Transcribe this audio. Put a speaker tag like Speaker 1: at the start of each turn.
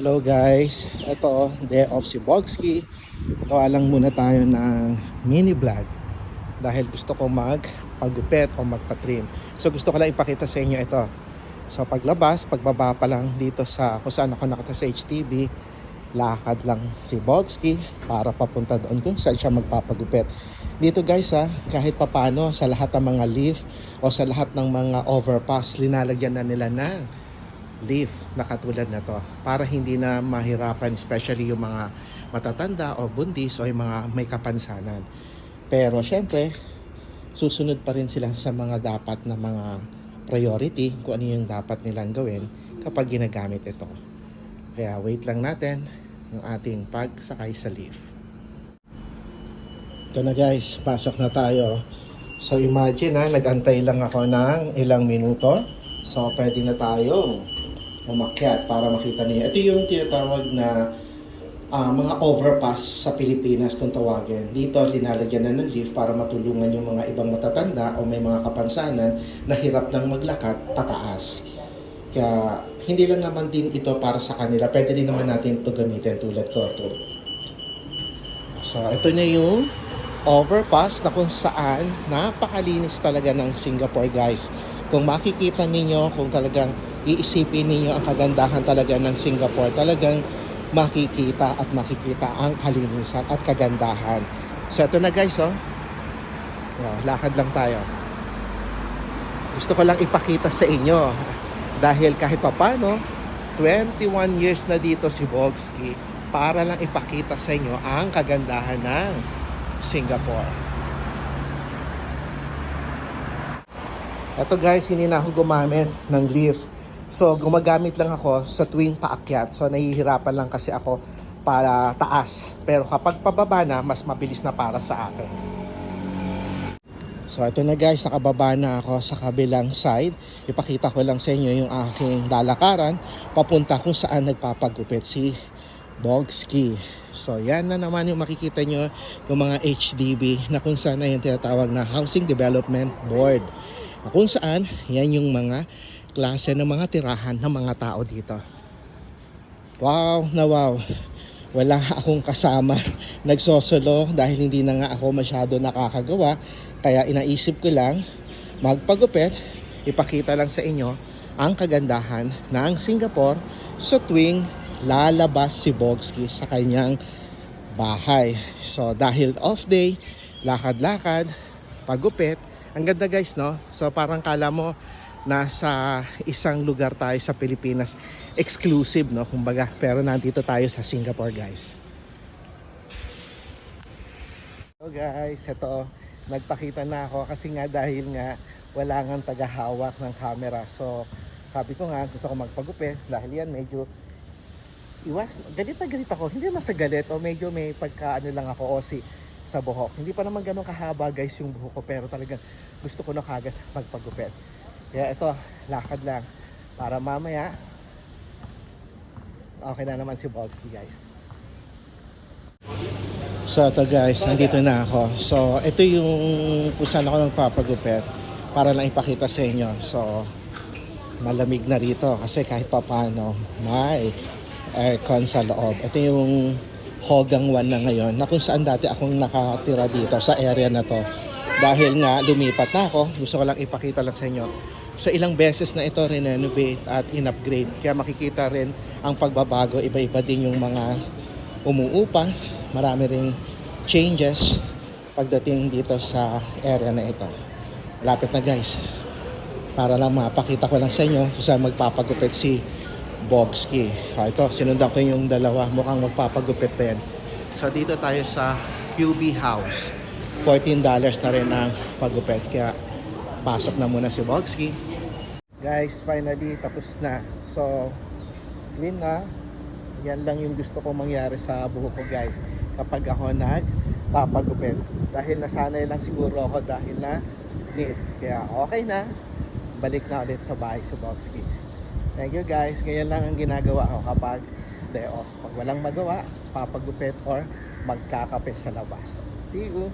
Speaker 1: Hello guys, ito day off si Bogski. Gawa lang muna tayo ng mini vlog dahil gusto ko magpagupit o magpa-trim. So gusto ko lang ipakita sa inyo ito. So paglabas, pagbaba pa lang dito sa kung saan ako nakita sa HTV, lakad lang si Bogski para papunta doon kung saan siya magpapagupit. Dito guys kahit papano sa lahat ng mga lift o sa lahat ng mga overpass, linalagyan na nila ng lift na katulad na to para hindi na mahirapan, especially yung mga matatanda o bundis o yung mga may kapansanan. Pero syempre susunod pa rin sila sa mga dapat na mga priority kung ano yung dapat nilang gawin kapag ginagamit ito. Kaya wait lang natin yung ating pagsakay sa lift. Ito na guys, pasok na tayo. So imagine nag-antay lang ako ng ilang minuto. So pwede na tayong umakyat para makita niyo. Ito yung tinatawag na mga overpass sa Pilipinas kung tawagin. Dito linalagyan na ng lift para matulungan yung mga ibang matatanda o may mga kapansanan na hirap ng maglakad pataas. Kaya hindi lang naman din ito para sa kanila. Pwede din naman natin ito gamitin tulad ko ito. So ito na yung overpass na kung saan napakalinis talaga ng Singapore guys. Kung makikita ninyo, kung talagang iisipin ninyo ang kagandahan talaga ng Singapore, talagang makikita ang kalinisan at kagandahan. So ito na guys, lakad lang tayo. Gusto ko lang ipakita sa inyo dahil kahit papano 21 years na dito si Bogski para lang ipakita sa inyo ang kagandahan ng Singapore. Ito guys, hindi na ako gumamit ng lift. So gumagamit lang ako sa tuwing paakyat. So nahihirapan lang kasi ako para taas. Pero kapag pababa na, mas mabilis na para sa akin. So ito na guys, nakababa na ako sa kabilang side. Ipakita ko lang sa inyo yung aking lalakaran papunta kung saan nagpapagupit si Bogski. So yan na naman yung makikita nyo yung mga HDB na kung saan na yung tinatawag na Housing Development Board. Na kung saan yan yung mga klase ng mga tirahan ng mga tao dito. Wow na wow. Wala akong kasama nagsosolo dahil hindi na nga ako masyado nakakagawa. Kaya inaisip ko lang magpagupit, ipakita lang sa inyo ang kagandahan ng Singapore sa tuwing lalabas si Bogski sa kanyang bahay. So dahil off day, lakad-lakad, pagupit, ang ganda guys, no? So parang kala mo nasa isang lugar tayo sa Pilipinas, exclusive, no, kumbaga, pero nandito tayo sa Singapore guys. So guys, ito nagpakita na ako kasi nga dahil nga wala nga tagahawak ng camera. So sabi ko nga gusto ko magpagupit dahil yan medyo galit na galit ako, hindi naman sa galit o medyo may pagka lang ako osi sa buhok. Hindi pa naman ganun kahaba guys yung buhok ko, pero talagang gusto ko na kagad magpagupit. Kaya ito, lakad lang para mamaya okay na naman si Bogski guys. So ito guys, nandito na ako. So ito yung kung saan ako nagpapagupit para lang ipakita sa inyo. So malamig na rito kasi kahit pa paano may aircon sa loob. Ito yung Hougang 1 na ngayon na kung saan dati akong nakatira dito sa area na to. Dahil nga lumipat na ako, gusto ko lang ipakita lang sa inyo. So ilang beses na ito renovate at in-upgrade. Kaya makikita rin ang pagbabago. Iba-iba din yung mga umuupa. Marami ring changes pagdating dito sa area na ito. Lapit na guys. Para lang mapakita ko lang sa inyo kung saan magpapagupit si Bogski. Ito, sinundan ko yung dalawa. Mukhang magpapagupit din. So dito tayo sa QB House. $14 na rin ang pagupit. Kaya pasok na muna si Bogski. Guys, finally tapos na. So clean na. Yan lang yung gusto kong mangyari sa buhok ko guys kapag ako nagpapagupit. Dahil nasanay lang siguro ako dahil na neat. Kaya okay na. Balik na ulit sa bahay si Bogski. Thank you guys. Ganyan lang ang ginagawa ko kapag day off. Pag walang magawa, papagupit or magkakape sa labas. See you!